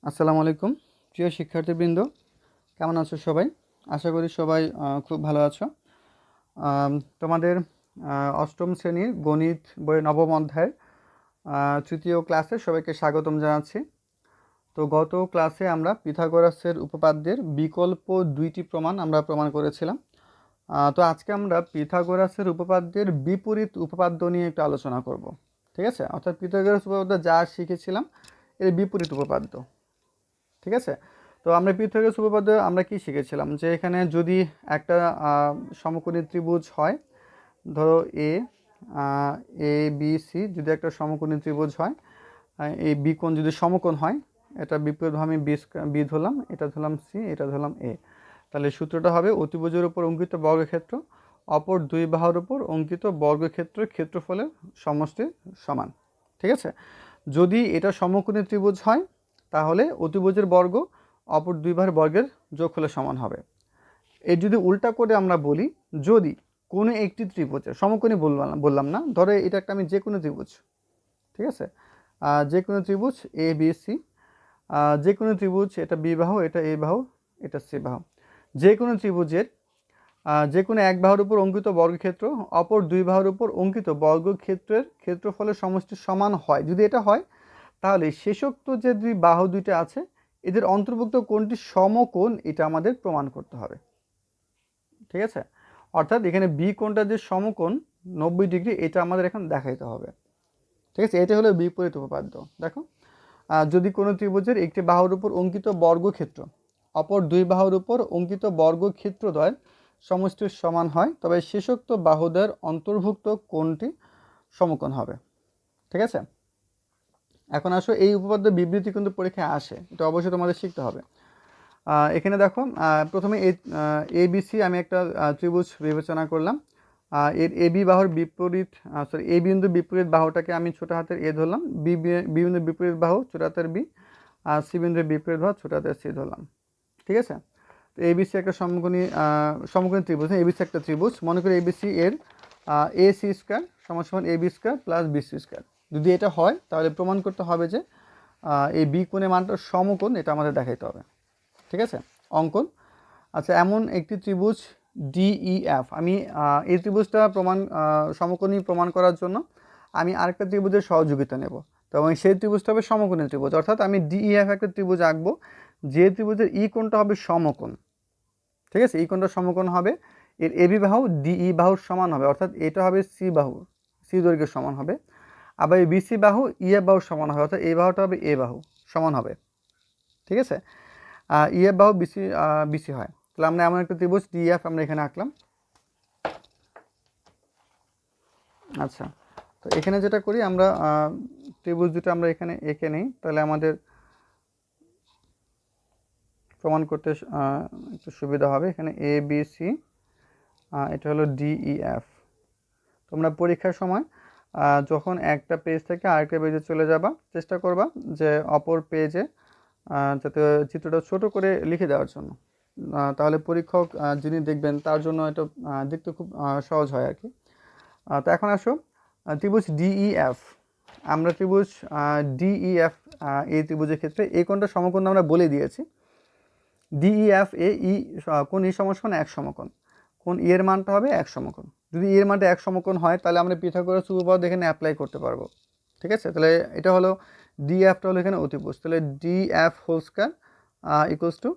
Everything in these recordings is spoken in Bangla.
আসসালামু আলাইকুম প্রিয় শিক্ষার্থীবৃন্দ, কেমন আছো সবাই? আশা করি সবাই খুব ভালো আছো। তোমাদের অষ্টম শ্রেণীর গণিত বইয়ের নবম অধ্যায়ের তৃতীয় ক্লাসে সবাইকে স্বাগতম জানাচ্ছি। তো গত ক্লাসে আমরা পিথাগোরাসের উপপাদ্যের বিকল্প দুইটি প্রমাণ আমরা প্রমাণ করেছিলাম। তো আজকে আমরা পিথাগোরাসের উপপাদ্যের বিপরীত উপপাদ্য নিয়ে একটু আলোচনা করব। ঠিক আছে, অর্থাৎ পিথাগোরাস উপপাদ্য যা শিখেছিলাম এর বিপরীত উপপাদ্য। ঠিক আছে, তো আমরা পিথাগোরাস উপপাদ্য আমরা কি শিখেছিলাম যে এখানে যদি একটা সমকোণী ত্রিভুজ হয়, ধরো এ বি সি যদি একটা সমকোণী ত্রিভুজ হয়, এই বি কোণ যদি সমকোণ হয়, এটা বিপরীতভাবে আমি বি ধরলাম, এটা ধরলাম সি, এটা ধরলাম এ, তাহলে সূত্রটা হবে অতিভুজের উপর অঙ্কিত বর্গক্ষেত্র অপর দুই বাহুর উপর অঙ্কিত বর্গক্ষেত্রের ক্ষেত্রফলের সমষ্টি সমান। ঠিক আছে, যদি এটা সমকোণী ত্রিভুজ হয় তাহলে অতিভুজের বর্গ অপর দুই বাহুর বর্গের যোগফলের সমান হবে। এর যদি উল্টা করে আমরা বলি, যদি কোনো একটি ত্রিভুজের সমকোণী বললাম না, ধরো এটা একটা আমি যে কোনো ত্রিভুজ, ঠিক আছে, যে কোনো ত্রিভুজ এ বি সি, যে কোনো ত্রিভুজ, এটা বি বাহু, এটা এ বাহু, এটা সি বাহু, যে কোনো ত্রিভুজের যে কোনো এক বাহুর উপর অঙ্কিত বর্গক্ষেত্র অপর দুই বাহুর উপর অঙ্কিত বর্গক্ষেত্রের ক্ষেত্রফলের সমষ্টি সমান হয়, যদি এটা হয় তাহলে শেষোক্ত যে দুই বাহু দুইটা আছে এদের অন্তর্ভুক্ত কোণটি সমকোণ, এটা আমাদের প্রমাণ করতে হবে। ঠিক আছে, অর্থাৎ এখানে বি কোণটা যে সমকোণ 90 ডিগ্রি, এটা আমাদের এখন দেখাইতে হবে। ঠিক আছে, এটা হলো বিপরীত উপপাদ্য। দেখো, যদি কোনো ত্রিভুজের একটি বাহুর উপর অঙ্কিত বর্গক্ষেত্র অপর দুই বাহুর উপর অঙ্কিত বর্গক্ষেত্রদ্বয়ের সমষ্টির সমান হয়, তবে শেষোক্ত বাহুদের অন্তর্ভুক্ত কোণটি সমকোণ হবে। ঠিক আছে, এখন আসো এই উপপাদ্য বিবৃতি কিন্তু পরীক্ষায় আসে, এটা অবশ্যই তোমাদের শিখতে হবে। এখানে দেখো, প্রথমে এ বি সি আমি একটা ত্রিভুজ বিবেচনা করলাম। এর এ বি বাহুর বিপরীত, এ বিন্দু বিপরীত বাহুটাকে আমি ছোট হাতের এ ধরলাম, বি বিন্দুর বিপরীত বাহু ছোট হাতের বি, আর সি বিন্দুর বিপরীত বাহু ছোট হাতের সি ধরলাম। ঠিক আছে, তো এবিসি একটা সমকোণী ত্রিভুজ, এবিসি একটা ত্রিভুজ, মনে করি এবিসি এর এ সি স্কোয়ার সমান সমান A B square plus B C square. যদি এটা হয় তাহলে প্রমাণ করতে হবে যে এই বি কোণের মানটা সমকোণ, এটা আমাদের দেখাইতে হবে। ঠিক আছে, অঙ্কন। আচ্ছা, এমন একটি ত্রিভুজ ডিইএফ, আমি এই ত্রিভুজটা সমকোণী প্রমাণ করার জন্য আমি আরেকটা ত্রিভুজের সহযোগিতা নেব, তো এবং সেই ত্রিভুজটা হবে সমকোণী ত্রিভুজ, অর্থাৎ আমি ডিইএফ একটা ত্রিভুজ আঁকবো যে ত্রিভুজের ই কোণটা হবে সমকোণ। ঠিক আছে, ই কোণটা সমকোণ হবে, এর এবি বাহু ডিই বাহুর সমান হবে, অর্থাৎ এটা হবে সি বাহু, সি দৈর্ঘ্যের সমান হবে। আবার এই বিসি বাহু ইএফ বাহুর সমান হবে, অর্থাৎ এই বাহুটা হবে এ বাহু সমান হবে। ঠিক আছে, ইএফ বাহু বিসি হয়, তাহলে আমরা এমন একটা ত্রিভুজ ডিএফ আমরা এখানে আঁকলাম। আচ্ছা, তো এখানে যেটা করি আমরা, ত্রিভুজ দুটো আমরা এখানে এঁকে নিই, তাহলে আমাদের প্রমাণ করতে একটু সুবিধা হবে। এখানে এ বি সি, এটা হলো ডিইএফ। তোমরা পরীক্ষার সময় যখন একটা পেজ থেকে আরেকটা পেজে চলে যাবা, চেষ্টা করবা যে অপর পেজে যাতে চিত্রটা ছোট করে লিখে দেওয়ার জন্য, তাহলে পরীক্ষক যিনি দেখবেন তার জন্য এটা দেখতে খুব সহজ হয় আর কি। তো এখন আসো, ত্রিভুজ ডিইএফ, আমরা ত্রিভুজ ডিইএফ এই ত্রিভুজের ক্ষেত্রে এই কোণটা সমকোণ আমরা বলে দিয়েছি। ডিইএফ এ কোণ ই সমান এক সমকোণ, কোণ ই এর মানটা হবে এক সমকোণ। যদি ই এর মানটা এক সমকোণ হয় তাহলে আমরা পিথাগোরাস উপপাদ্য এখানে অ্যাপ্লাই করতে পারবো। ঠিক আছে, তাহলে এটা হলো ডিএফটা হলো এখানে অতিভুজ, তাহলে DF whole square equals to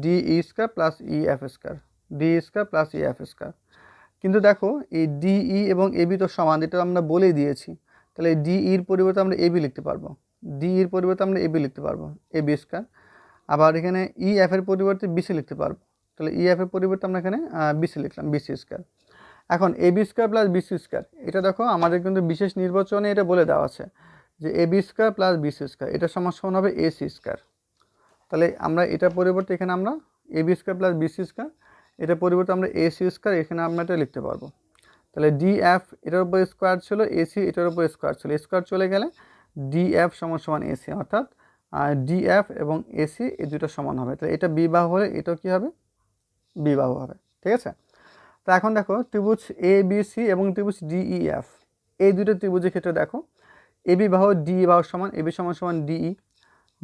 DE square plus EF square, DE square plus EF square. কিন্তু দেখো, এই ডিই এবং এবি তো সমান, এটা আমরা বলেই দিয়েছি, তাহলে ডিইর পরিবর্তে আমরা এবি লিখতে পারবো, ডিইর পরিবর্তে আমরা এবি লিখতে পারবো, এবি স্কয়ার। আবার এখানে ইএফ এর পরিবর্তে বিসি লিখতে পারবো, তাহলে ইএফ এর পরিবর্তে আমরা এখানে বিসি লিখলাম, বিসি স্কয়ার। এখন AB square plus BC square, এটা দেখো আমাদের কিন্তু বিশেষ নির্বাচনে এটা বলে দেওয়া আছে যে AB square plus BC square এটা সমান হবে এসি স্কয়ার। তাহলে আমরা এটার পরিবর্তে এখানে আমরা AB square plus BC square, এটার পরিবর্তে আমরা এসি স্কয়ার এখানে আমরা এটা লিখতে পারবো। তাহলে ডিএফ এটার উপর স্কোয়ার ছিল, এসি এটার উপর স্কোয়ার ছিল, স্কোয়ার চলে গেলে ডিএফ সমান এসি, অর্থাৎ ডিএফ এবং এসি এই দুটো সমান হবে। তাহলে এটা বি বাহু হলে এটাও কী হবে, বি বাহু হবে। ঠিক আছে, তো এখন দেখো ত্রিভুজ এ বি সি এবং ত্রিভুজ ডিইএফ এই দুটো ত্রিভুজের ক্ষেত্রে দেখো, এবি বাহু ডিই বাহুর সমান, এবি সমান ডিই,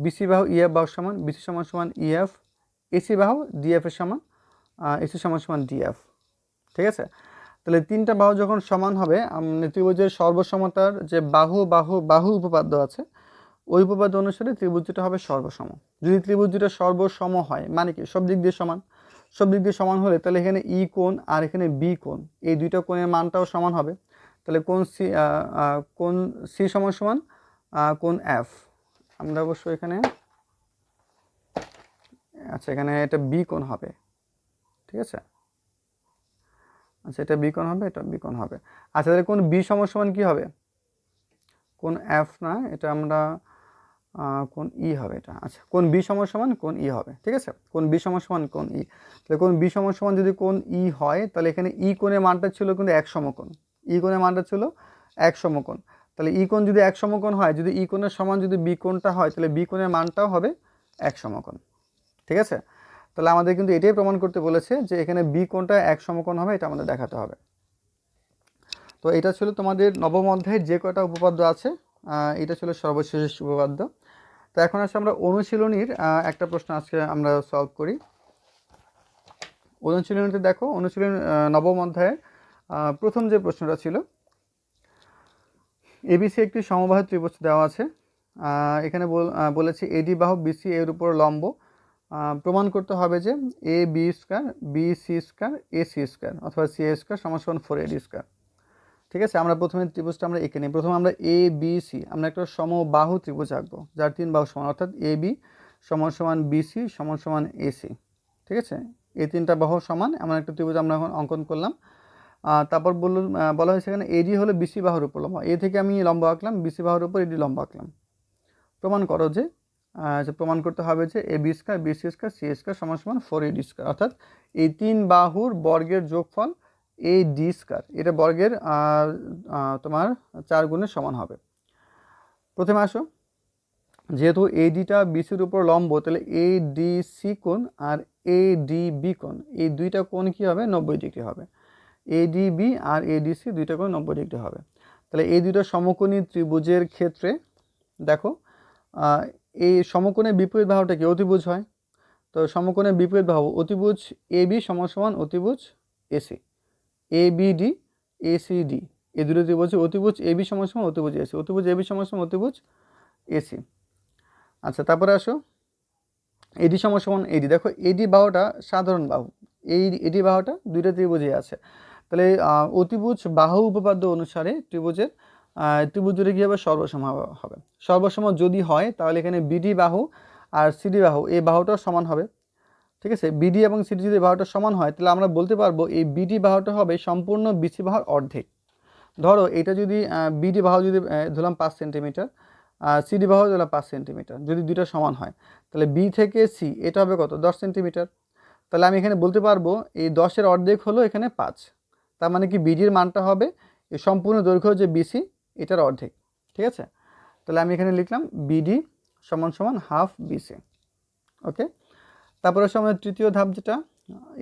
বিসি বাহু ইএফ বাহু সমান বিসি সমান সমান ইএফ, এসি বাহু ডিএফ এর সমান এসি সমান সমান ডিএফ। ঠিক আছে, তাহলে তিনটা বাহু যখন সমান হবে, ত্রিভুজের সর্বসমতার যে বাহু বাহু বাহু উপপাদ্য আছে, ওই উপপাদ্য অনুসারে ত্রিভুজ দুটো হবে সর্বসম। যদি ত্রিভুজ দুটো সর্বসম হয় মানে কি, সব দিক দিয়ে সমান, সব দিক দিয়ে সমান হলে তাহলে এখানে ই কোণ আর এখানে বি কোণ, এই দুইটা কোণের মানটাও সমান হবে। তাহলে কোণ সি সমান সমান কোণ এফ। আমরা অবশ্য এখানে আচ্ছা এখানে এটা বি কোণ হবে। ঠিক আছে, আচ্ছা এটা বি কোণ হবে, এটা বি কোণ হবে। আচ্ছা তাহলে কোণ বি সমান সমান কী হবে, কোণ এফ না, এটা আমরা কোণ ই হবে এটা। আচ্ছা কোণ বি সমান সমান কোণ ই হবে। ঠিক আছে, কোণ বি সমান সমান কোণ ই। তাহলে কোণ বি সমান সমান যদি কোণ ই হয়, তাহলে এখানে ই কোণের মানটা ছিল কিন্তু এক সমকোণ, ই কোণের মানটা ছিল এক সমকোণ। তাহলে ই কোণ যদি এক সমকোণ হয়, যদি ই কোণের সমান যদি বি কোণটা হয়, তাহলে বি কোণের মানটাও হবে এক সমকোণ। ঠিক আছে, তাহলে আমাদের কিন্তু এটাই প্রমাণ করতে বলেছে যে এখানে বি কোণটা এক সমকোণ হবে, এটা আমাদের দেখাতে হবে। তো এটা ছিল তোমাদের নবম অধ্যায়ের যে কয়টা উপপাদ্য আছে, এটা ছিল সর্বশেষ উপপাদ্য। তো এখন আসলে আমরা অনুশীলনীর একটা প্রশ্ন আজকে আমরা সলভ করি। অনুশীলনীতে দেখো, অনুশীলন নবম অধ্যায়ের প্রথম যে প্রশ্নটা ছিল, এবিসি একটি সমবাহু ত্রিভুজ দেওয়া আছে। এখানে বলেছে এডি বাহু বিসি এর উপর লম্ব, প্রমাণ করতে হবে যে A B square B C square A C square অথবা সি এ স্কয়ার সমান সমান 4AD স্কয়ার। ঠিক আছে, আমরা প্রথমে ত্রিভুজটা আমরা এঁকে নিই। প্রথমে আমরা এ বি সি আমরা একটা সমবাহু ত্রিভুজ আঁকবো যার তিন বাহু সমান, অর্থাৎ এ বি সমান সমান বিসি সমান সমান এসি। ঠিক আছে, এই তিনটা বাহু সমান এমন একটা ত্রিভুজ আমরা এখন অঙ্কন করলাম। তারপর বলা হয়েছে এখানে এডি হলো বিসি বাহুর উপর লম্ব, এ থেকে আমি লম্ব আঁকলাম, বিসি বাহুর উপর এডি লম্ব আঁকলাম। প্রমাণ করো যে প্রমাণ করতে হবে যে A B square B C square C square সমান সমান 4AD স্কয়ার, অর্থাৎ এই তিন বাহুর বর্গের যোগফল এ ডি স্কয়ার, এটা বর্গের তোমার 4 গুণের সমান হবে। প্রথমে আসো, যেহেতু এডিটা বিসির উপর লম্ব, তাহলে এ ডি সি কোণ আর এ ডি বি কোণ, এই দুইটা কোণ কী হবে, 90 ডিগ্রি হবে। এডিবি আর এডিসি দুইটা কোণ 90 ডিগ্রি হবে। তাহলে এই দুইটা সমকোণী ত্রিভুজের ক্ষেত্রে দেখো, এই সমকোণের বিপরীত বাহুটা কি, অতিভুজ হয়। তো সমকোণের বিপরীত বাহু অতিভুজ এ বি সমান সমান অতিভুজ AC, A B D A C D, এই দুটো ত্রিভুজ অতিভুজ এ বি সমান সমান অতিভুজ এসি, অতিভুজ এ বি সমান সমান অতিভুজ এসি। আচ্ছা তারপরে আসো, এডি সমান সমান এডি। দেখো এডি বাহুটা সাধারণ বাহু, এই এডি বাহুটা দুইটা ত্রিভুজে আছে। তাহলে অতিভুজ বাহু উপপাদ্য অনুসারে ত্রিভুজ দুটো কী হবে, সর্বসম হবে। সর্বসম যদি হয় তাহলে এখানে বিডি বাহু আর সিডি বাহু এই বাহুটাও সমান হবে। ঠিক আছে, বিডি এবং সিডি যদি বাহুটা সমান হয়, তাহলে আমরা বলতে পারবো এই বিডি বাহুটা হবে সম্পূর্ণ বিসি বাহুর অর্ধেক। ধরো এটা যদি বিডি বাহু যদি ধরলাম 5 সেন্টিমিটার, সিডি বাহু ধরলাম 5 সেন্টিমিটার, যদি দুটো সমান হয়, তাহলে বি থেকে সি এটা হবে কত, 10 সেন্টিমিটার। তাহলে আমি এখানে বলতে পারবো এই 10-এর অর্ধেক হলো এখানে 5, তার মানে কি বিডির মানটা হবে এই সম্পূর্ণ দৈর্ঘ্য যে বিসি এটার অর্ধেক। ঠিক আছে, তাহলে আমি এখানে লিখলাম বিডি সমান সমান হাফ বিসি। ওকে, তারপরে আমাদের তৃতীয় ধাপ যেটা,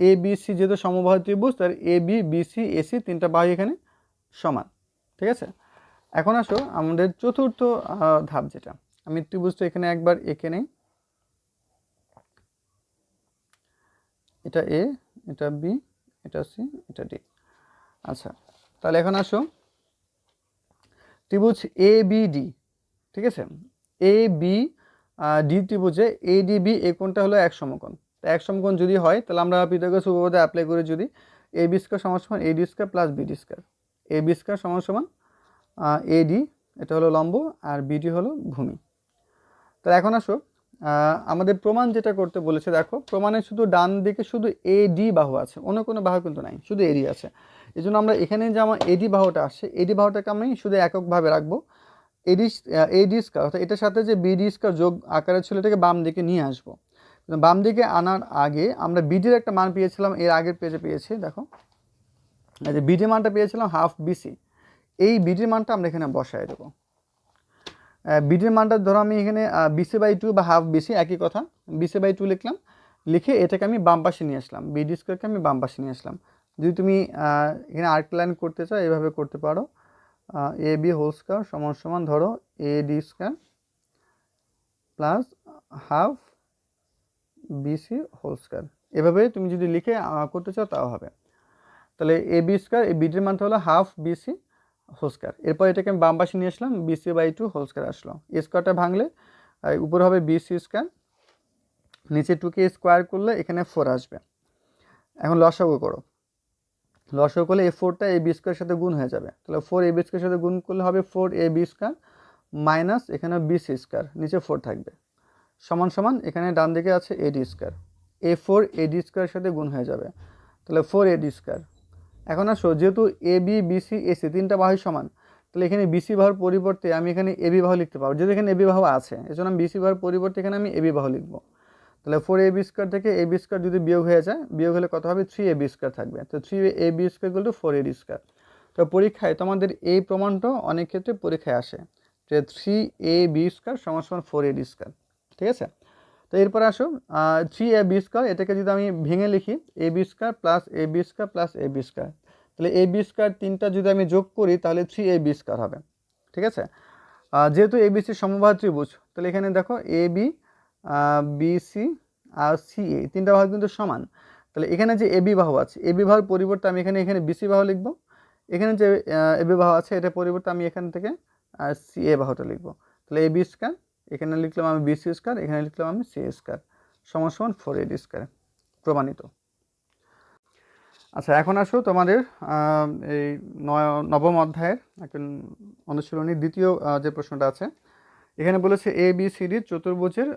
এ বি সি যেহেতু সমবাহু ত্রিভুজ, তার এ বি বিসি এসি তিনটা বাহু এখানে সমান। ঠিক আছে, এখন আসো আমাদের চতুর্থ ধাপ যেটা, আমি ত্রিভুজটা এখানে একবার এঁকে নেই, এটা এ, এটা বি, এটা সি, এটা ডি। আচ্ছা তাহলে এখন আসো ত্রিভুজ এ বি ডি। ঠিক আছে, এ বি ডি ত্রিভুজে এ ডি বি এই কোণটা হলো এক সমকোণ। এক সমকোণ যদি হয় তাহলে আমরা পিথাগোরাস উপপাদ্য অ্যাপ্লাই করে যদি এ বি স্কয়ার সমান সমান A D square plus BD square, A B square সমান সমান এ ডি এটা হলো লম্ব আর বিডি হলো ভূমি। তাহলে এখন আসো আমাদের প্রমাণ যেটা করতে বলেছে, দেখো প্রমাণে শুধু ডান দিকে শুধু এ ডি বাহু আছে, অন্য কোনো বাহু কিন্তু নাই, শুধু এডি আছে। এই জন্য আমরা এখানে যে আমার এডি বাহুটা আসছে, এডি বাহুটাকে আমি শুধু এককভাবে রাখবো, এডি স্কয়ার, অর্থাৎ এটার সাথে যে বিডি স্কয়ার যোগ আকারে ছিল এটাকে বাম দিকে নিয়ে আসবো। বাম দিকে আনার আগে আমরা বিডির একটা মান পেয়েছিলাম, এর আগের পেজে পেয়েছি, দেখো এই যে বিডি মানটা পেয়েছিলাম হাফ বিসি, এই বিডির মানটা আমরা এখানে বসায় দেবো। বিডির মানটা ধরো আমি এখানে BC/2 বা হাফ বিসি একই কথা, BC/2 লিখলাম, লিখে এটাকে আমি বাম পাশে নিয়ে আসলাম, বিডি স্কয়ারকে আমি বাম পাশে নিয়ে আসলাম। যদি তুমি এখানে আরেকটা লাইন করতে চাও এভাবে করতে পারো, এ বি হোল স্কয়ার সমান সমান ধরো A D square plus half BC whole square. এভাবে তুমি যদি লিখে করতে চাও তাও হবে। তাহলে এ বি স্কয়ার, এই বিটির মানটা হলো হাফ বিসি হোল স্কয়ার। এরপর এটাকে আমি বাম পাশে নিয়ে আসলাম, বিসি বাই 2 হোল স্কয়ার আসলো। এ স্কয়ারটা ভাঙলে উপরে হবে বিসি স্কয়ার, নিচে 2কে স্কোয়ার করলে এখানে 4 আসবে। এখন লসাগু করো, লসাগু করলে এই 4টা এ বি স্কয়ারের সাথে গুণ হয়ে যাবে। তাহলে 4 এ বি স্কয়ারের সাথে গুণ করলে হবে 4 এ বি স্কয়ার মাইনাস এখানে বিসি স্কয়ার, নিচে 4 থাকবে, সমান সমান এখানে ডান দিকে আছে এডি স্কয়ার। এ 4 এডি স্কয়ারের সাথে গুণ হয়ে যাবে, তাহলে 4 এডি স্কয়ার। এখন আসো, যেহেতু এ বি বিসি এসি তিনটা বাহুই সমান, তাহলে এখানে বিসি বাহুর পরিবর্তে আমি এখানে এবি বাহু লিখতে পারবো, যেহেতু এখানে এবি বাহু আছে, এজন্য আমি বিসি বাহুর পরিবর্তে এখানে আমি এবি বাহু লিখবো। তাহলে 4 এ বি স্কয়ার থেকে এ বি স্কয়ার যদি বিয়োগ হয়ে যায়, বিয়োগ হলে কত হবে 3 এ বি স্কয়ার থাকবে। তো 3 A B square equal to 4 A D square. তো পরীক্ষায় তোমাদের এই প্রমাণটা অনেক ক্ষেত্রে পরীক্ষায় আসে যে 3 এ বি স্কয়ার সমান সমান 4 এ ডি স্কয়ার। ঠিক আছে, তো এরপর আসো 3 এ বি স্কয়ার, এটাকে যদি আমি ভেঙে লিখি এ বি স্কয়ার প্লাস এ বি স্কয়ার প্লাস এ বি স্কয়ার, তাহলে এ বি স্কয়ার তিনটা যদি আমি যোগ করি তাহলে 3 এ বি স্কয়ার হবে। ঠিক আছে, যেহেতু এ বি সি সমবাহু ত্রিভুজ, তাহলে এখানে দেখো A B BC R C এ তিনটা বাহু কিন্তু সমান। তাহলে এখানে যে এবি বাহু আছে, এবি বাহুর পরিবর্তে আমি এখানে বিসি বাহু লিখব। এখানে যে এবি বাহু আছে এটার পরিবর্তে আমি এখান থেকে সি এ বাহুটা লিখব। তাহলে এ বি স্কয়ার, এখানে লিখলাম আমি বিসি স্কয়ার, এখানে লিখলাম আমি সি স্কয়ার, সমান সমান 4 এডি স্কয়ার, প্রমাণিত। আচ্ছা, এখন আসো তোমাদের এই নবম অধ্যায়ের একটা অনুশীলনীর দ্বিতীয় যে প্রশ্নটা আছে। এখানে বলেছে এ বি সি ডি চতুর্ভুজের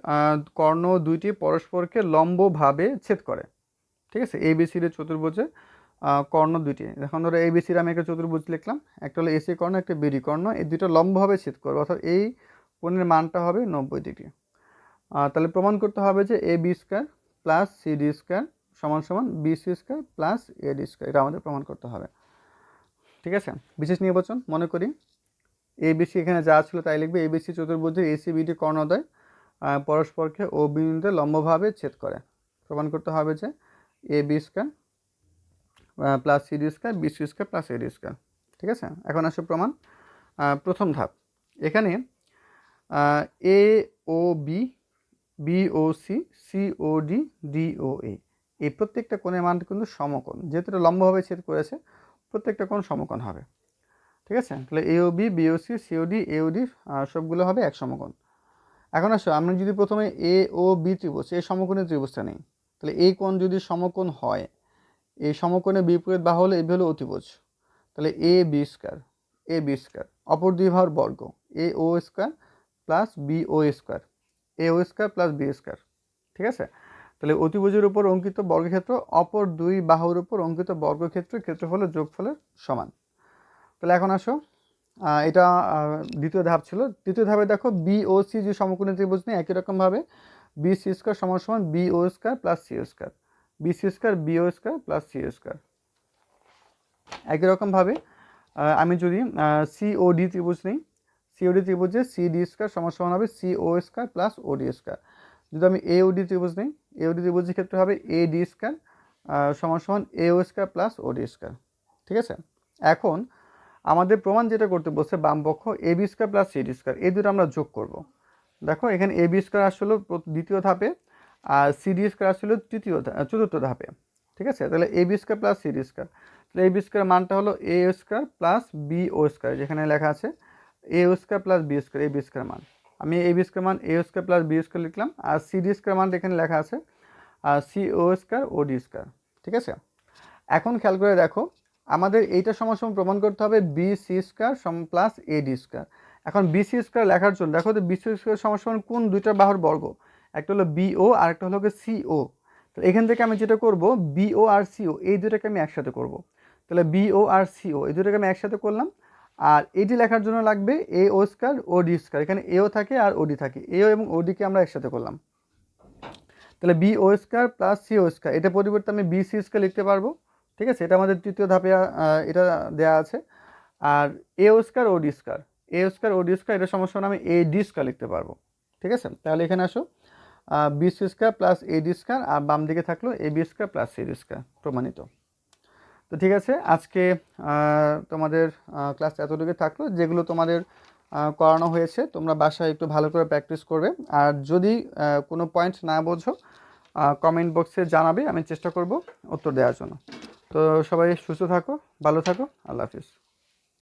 কর্ণ দুইটি পরস্পরকে লম্বভাবে ছেদ করে। ঠিক আছে, এ বি সি ডি চতুর্ভুজের কর্ণ দুইটি, এখন ধরো এ বি সির আমি একটা চতুর্ভুজ লিখলাম, একটা হলো এসি কর্ণ, একটা বিডি কর্ণ, এই দুটো লম্বভাবে ছেদ করবে, অর্থাৎ এই কোণের মানটা হবে 90 ডিগ্রি। তাহলে প্রমাণ করতে হবে যে A B square plus C D square সমান সমান B C square plus A D square, এটা আমাদের প্রমাণ করতে হবে। ঠিক আছে, বিশেষ নির্বাচন মনে করি এবিসি এখানে যা ছিল তাই লিখবে। এবিসি চতুর্ভুজের এসি বিডি কর্ণদ্বয় পরস্পরকে ও বিন্দুতে লম্বভাবে ছেদ করে। প্রমাণ করতে হবে যে A B square plus C D square B C square plus A D square. ঠিক আছে, এখন আসে প্রমাণ। প্রথম ধাপ, এখানে A O B, B O C, C O D, D O A, এই প্রত্যেকটা কোণের মান কিন্তু সমকোণ, যেহেতু এটা লম্বভাবে ছেদ করেছে প্রত্যেকটা কোণ সমকোণ হবে। ঠিক আছে, তাহলে এও বি, বিওসি, সিওডি, এওডি সবগুলো হবে এক সমকোণ। এখন আসো, আমরা যদি প্রথমে এ ও বি ত্রিভুজ, এই সমকোণের ত্রিভুজটা নেই, তাহলে এই কোণ যদি সমকোণ হয়, এই সমকোণের বিপরীত বাহু হলে এবি হলো অতিভুজ, তাহলে A B square, A B square, অপর দুই বাহুর বর্গ, এ ও square plus B O square, এ ও স্কয়ার প্লাস বি স্কয়ার। ঠিক আছে, তাহলে অতিভুজের উপর অঙ্কিত বর্গক্ষেত্র অপর দুই বাহুর উপর অঙ্কিত বর্গক্ষেত্রের ক্ষেত্রফলের যোগফলের সমান। তাহলে এখন আসো, এটা দ্বিতীয় ধাপ ছিল। তৃতীয় ধাপে দেখো বি ও সি যে সমকোণী ত্রিভুজ নেই, একই রকমভাবে বি সি স্কয়ার সমান সমান B O square plus C square, B C square B O square plus C square. একই রকমভাবে আমি যদি সি ও ডি ত্রিভুজ নেই, সি ও ডি ত্রিভুজে সি ডি স্কয়ার সমান সমান হবে C O square plus O D square. যদি আমি এ ও ডি ত্রিভুজ নেই, এ ও ডি ত্রিভুজের ক্ষেত্রে হবে এ ডি স্কয়ার সমান সমান এ ও square plus O D square. ঠিক আছে, এখন আমাদের প্রমাণ যেটা করতে বলছে বাম পক্ষ A B square plus C D square, এই দুটো আমরা যোগ করব। দেখো এখানে এ বি স্কয়ার আসলে দ্বিতীয় ধাপে আর সি ডি স্কয়ার আসলে চতুর্থ ধাপে। ঠিক আছে, তাহলে A B square plus C D square, তাহলে এ বি স্কয়ার মানটা হলো A square plus B O square, যেখানে লেখা আছে A square plus B square, A B square মান আমি এ বি স্কয়ার মান A square plus B square লিখলাম, আর সি ডি স্কয়ার মানটা এখানে লেখা আছে C O square O D square. ঠিক আছে, এখন খেয়াল করে দেখো, আমাদের এইটা সমান প্রমাণ করতে হবে B C square plus A D square. এখন বি সি স্কয়ার লেখার জন্য দেখো তো বি সি স্কয়ার সমান কোন দুইটা বাহুর বর্গ, একটা হলো বিও আর একটা হলো সিও। তো এখান থেকে আমি যেটা করব বিও আর সিও এই দুটাকে আমি একসাথে করব। তাহলে বিও আর সিও এই দুটাকে আমি একসাথে করলাম, আর এটি লেখার জন্য লাগবে এ ও স্কয়ার ও ডি স্কয়ার, এখানে এও থাকে আর ওডি থাকে, এও এবং ওডিকে আমরা একসাথে করলাম। তাহলে B O square plus C O square, এটা পরিবর্তে আমি বি সি স্কয়ার লিখতে পারবো। ঠিক আছে, এটা আমাদের তৃতীয় ধাপে এটা দেওয়া আছে। আর এ ও স্কয়ার ও ডি স্কয়ার, এ ও স্কয়ার ও ডি স্কয়ার এটা সমস্যা আমি এ ডি স্কয়ার লিখতে পারবো। ঠিক আছে, তাহলে এখানে আসো B C square plus A D square, আর বাম দিকে থাকলো A B square plus C D square, প্রমাণিত। তো ঠিক আছে, আজকে তোমাদের ক্লাস এতটুকু থাকলো, যেগুলো তোমাদের করানো হয়েছে। তোমরা বাসায় একটু ভালো করে প্র্যাকটিস করবে। আর যদি কোনো পয়েন্ট না বোঝো কমেন্ট বক্সে জানাবে, আমি চেষ্টা করব উত্তর দেওয়ার জন্য। তো সবাই সুস্থ থাকো, ভালো থাকো, আল্লাহ হাফিজ।